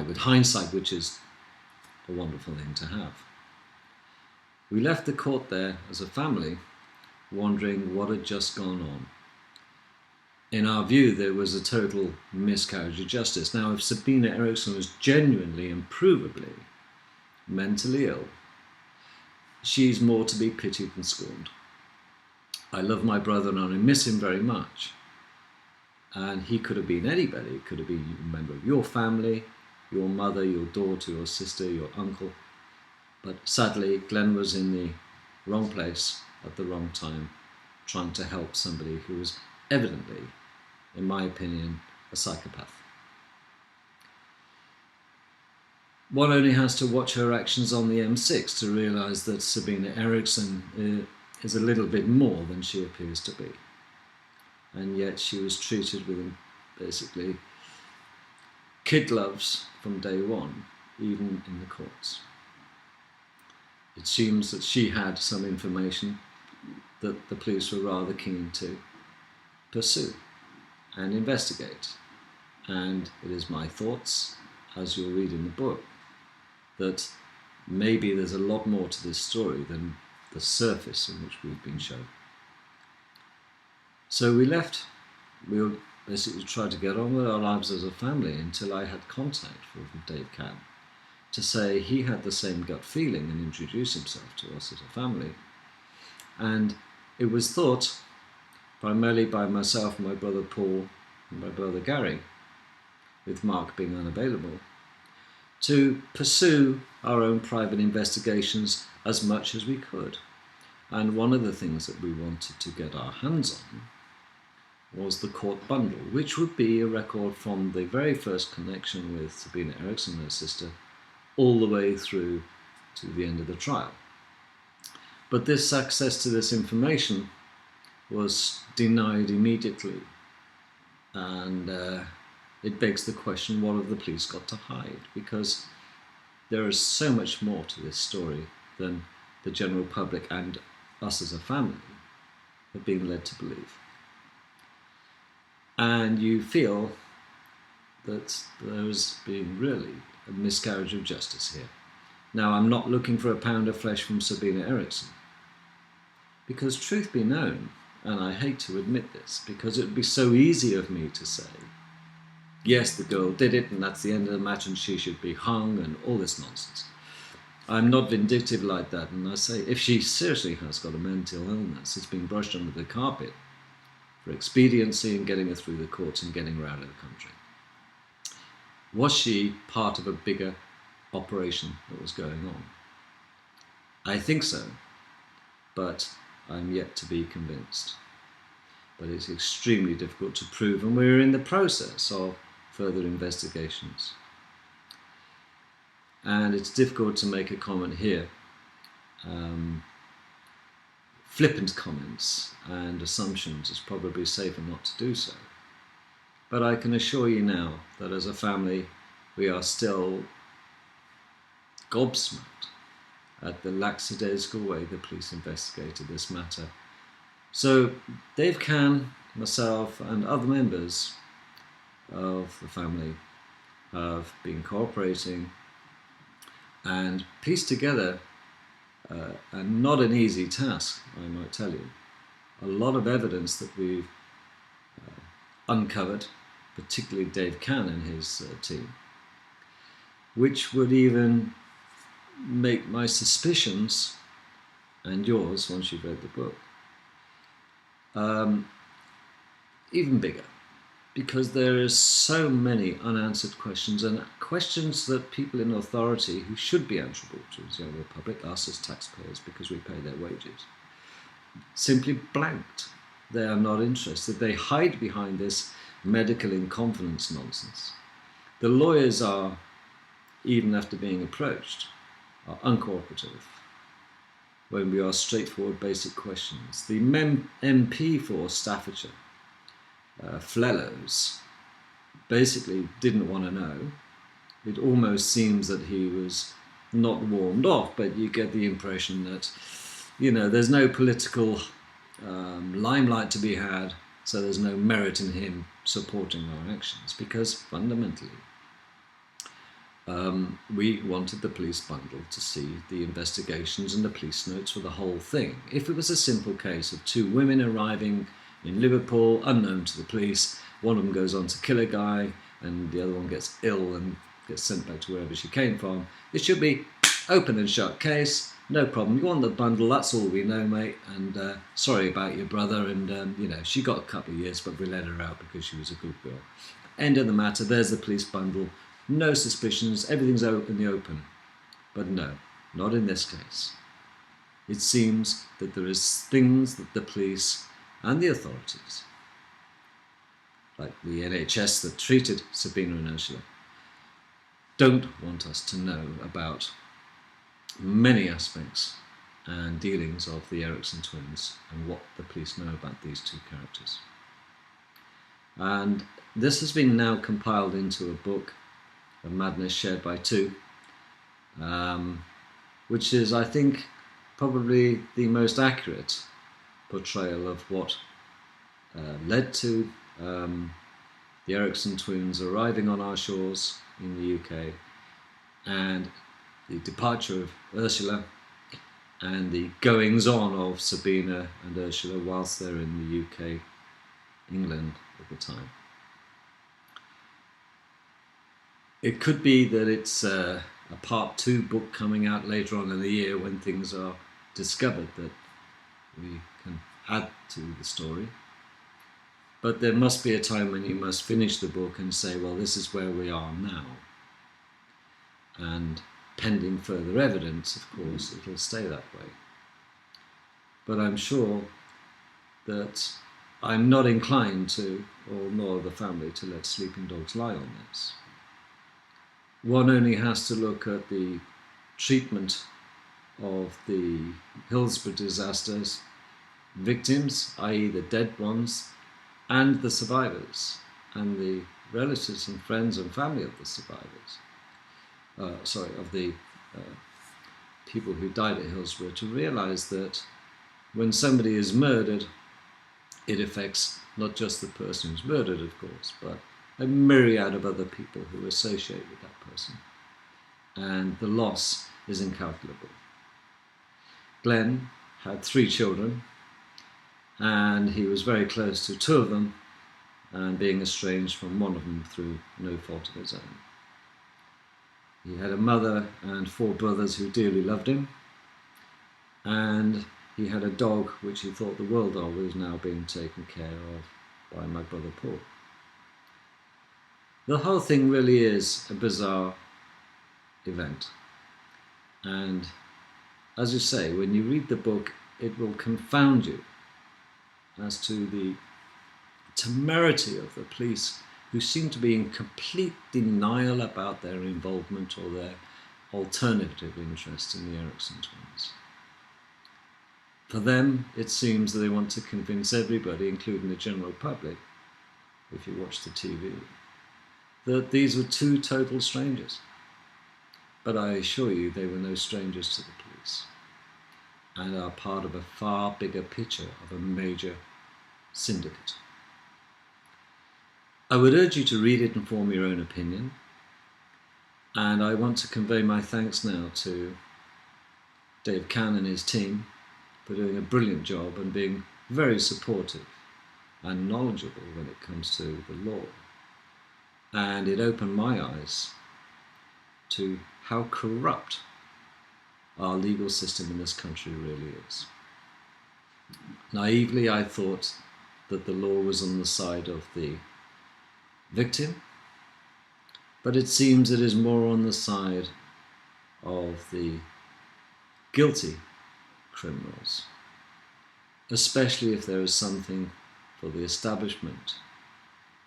with hindsight, which is a wonderful thing to have. We left the court there as a family, wondering what had just gone on. In our view, there was a total miscarriage of justice. Now, if Sabina Eriksson was genuinely and provably mentally ill, she's more to be pitied than scorned. I love my brother and I miss him very much. And he could have been anybody. It could have been a member of your family, your mother, your daughter, your sister, your uncle. But sadly, Glenn was in the wrong place at the wrong time, trying to help somebody who was evidently, in my opinion, a psychopath. One only has to watch her actions on the M6 to realise that Sabina Eriksson is a little bit more than she appears to be. And yet she was treated with basically kid gloves from day one, even in the courts. It seems that she had some information that the police were rather keen to pursue and investigate. And it is my thoughts, as you'll read in the book, that maybe there's a lot more to this story than the surface in which we've been shown. So we left. We were basically trying to get on with our lives as a family until I had contact from Dave Cann to say he had the same gut feeling and introduce himself to us as a family. And it was thought, primarily by myself and my brother Paul and my brother Gary, with Mark being unavailable, to pursue our own private investigations as much as we could. And one of the things that we wanted to get our hands on was the court bundle, which would be a record from the very first connection with Sabina Eriksson and her sister all the way through to the end of the trial. But this access to this information was denied immediately, and it begs the question, what have the police got to hide? Because there is so much more to this story than the general public and us as a family have been led to believe. And you feel that there's been really a miscarriage of justice here. Now, I'm not looking for a pound of flesh from Sabina Eriksson, because truth be known, and I hate to admit this, because it would be so easy of me to say, yes, the girl did it, and that's the end of the matter, and she should be hung, and all this nonsense. I'm not vindictive like that, and I say, if she seriously has got a mental illness, it's been brushed under the carpet for expediency and getting her through the courts and getting her out of the country. Was she part of a bigger operation that was going on? I think so, but I'm yet to be convinced. But it's extremely difficult to prove, and we're in the process of further investigations. And it's difficult to make a comment here. Flippant comments and assumptions, it's probably safer not to do so. But I can assure you now that as a family, we are still gobsmacked at the lackadaisical way the police investigated this matter. So Dave Cann, myself, and other members of the family have been cooperating and pieced together, and not an easy task, I might tell you, a lot of evidence that we've uncovered, particularly Dave Cann and his team, which would even make my suspicions, and yours once you've read the book, even bigger, because there is so many unanswered questions, and questions that people in authority who should be answerable to the general public, us as taxpayers because we pay their wages, simply blanked. They are not interested. They hide behind this medical incompetence nonsense. The lawyers are, even after being approached, are uncooperative when we ask straightforward basic questions. The MP for Staffordshire, Flellows, basically didn't want to know. It almost seems that he was not warmed off, but you get the impression that, there's no political limelight to be had, so there's no merit in him supporting our actions, because fundamentally we wanted the police bundle to see the investigations and the police notes for the whole thing. If it was a simple case of two women arriving in Liverpool, unknown to the police, one of them goes on to kill a guy and the other one gets ill and gets sent back to wherever she came from, it should be open and shut case, no problem. You want the bundle, that's all we know, mate, and sorry about your brother, and she got a couple of years, but we let her out because she was a good girl. End of the matter, there's the police bundle, no suspicions, everything's out in the open. But no, not in this case. It seems that there is things that the police and the authorities, like the NHS that treated Sabina and Ursula, don't want us to know about many aspects and dealings of the Eriksson twins and what the police know about these two characters. And this has been now compiled into a book, A Madness Shared by Two, which is, I think, probably the most accurate portrayal of what led to the Eriksson twins arriving on our shores in the UK, and the departure of Ursula, and the goings-on of Sabina and Ursula whilst they're in the UK, England at the time. It could be that it's a part 2 book coming out later on in the year when things are discovered that we can add to the story. But there must be a time when you must finish the book and say, well, this is where we are now. And pending further evidence, of course, it'll stay that way. But I'm sure that I'm not inclined to, or nor the family, to let sleeping dogs lie on this. One only has to look at the treatment of the Hillsborough disasters victims, i.e. the dead ones, and the survivors, and the relatives and friends and family of the survivors. Of the people who died at Hillsborough, to realise that when somebody is murdered, it affects not just the person who's murdered, of course, but a myriad of other people who associate with that person. And the loss is incalculable. Glenn had 3 children, and he was very close to 2 of them, and being estranged from one of them through no fault of his own. He had a mother and 4 brothers who dearly loved him, and he had a dog which he thought the world of, was now being taken care of by my brother Paul. The whole thing really is a bizarre event, and as you say, when you read the book, it will confound you as to the temerity of the police, who seem to be in complete denial about their involvement or their alternative interest in the Eriksson twins. For them, it seems that they want to convince everybody, including the general public, if you watch the TV, that these were 2 total strangers. But I assure you, they were no strangers to the police, and are part of a far bigger picture of a major syndicate. I would urge you to read it and form your own opinion, and I want to convey my thanks now to Dave Cann and his team for doing a brilliant job and being very supportive and knowledgeable when it comes to the law. And it opened my eyes to how corrupt our legal system in this country really is. Naively, I thought that the law was on the side of the victim, but it seems it is more on the side of the guilty criminals, especially if there is something for the establishment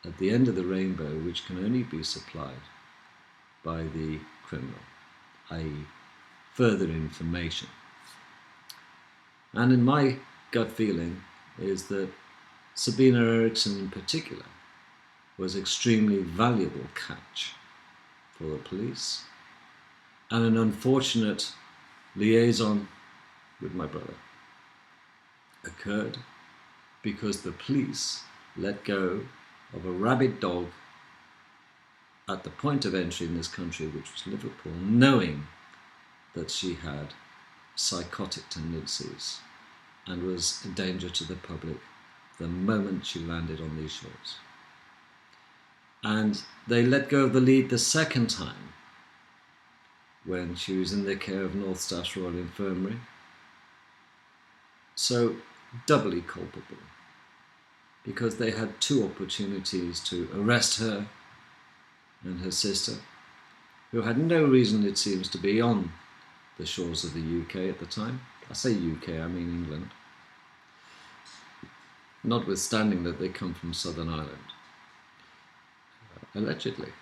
at the end of the rainbow which can only be supplied by the criminal, i.e. further information. And in my gut feeling is that Sabina Eriksson in particular was extremely valuable catch for the police, and an unfortunate liaison with my brother occurred because the police let go of a rabid dog at the point of entry in this country, which was Liverpool, knowing that she had psychotic tendencies and was a danger to the public the moment she landed on these shores. And they let go of the lead the second time when she was in the care of North Staff's Royal Infirmary. So doubly culpable, because they had two opportunities to arrest her and her sister, who had no reason, it seems, to be on the shores of the UK at the time. I say UK, I mean England, notwithstanding that they come from Southern Ireland, allegedly.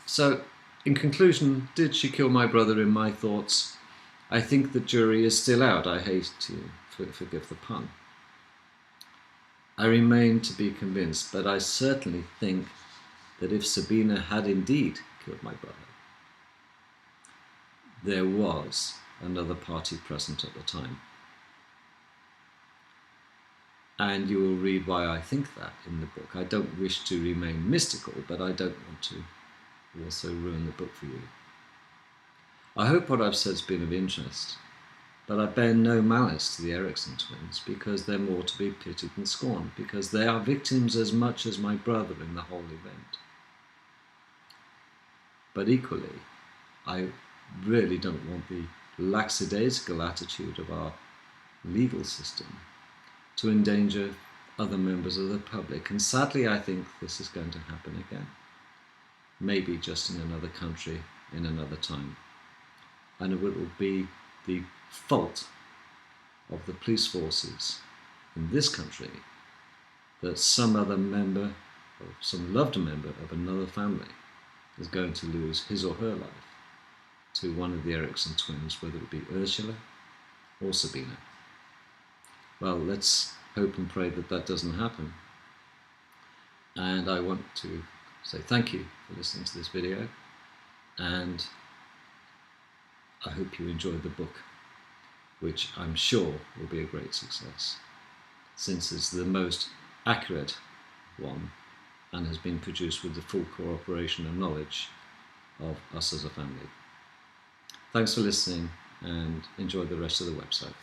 So, in conclusion, did she kill my brother? In my thoughts, I think the jury is still out. I hate to forgive the pun. I remain to be convinced, but I certainly think that if Sabina had indeed killed my brother, there was another party present at the time. And you will read why I think that in the book. I don't wish to remain mystical, but I don't want to also ruin the book for you. I hope what I've said has been of interest, but I bear no malice to the Eriksson twins, because they're more to be pitied than scorned, because they are victims as much as my brother in the whole event. But equally, I really don't want the lackadaisical attitude of our legal system to endanger other members of the public. And sadly, I think this is going to happen again. Maybe just in another country, in another time. And it will be the fault of the police forces in this country that some other member, or some loved member of another family, is going to lose his or her life to one of the Eriksson twins, whether it be Ursula or Sabina. Well, let's hope and pray that that doesn't happen. And I want to say thank you for listening to this video, and I hope you enjoyed the book, which I'm sure will be a great success, since it's the most accurate one and has been produced with the full cooperation and knowledge of us as a family. Thanks for listening, and enjoy the rest of the website.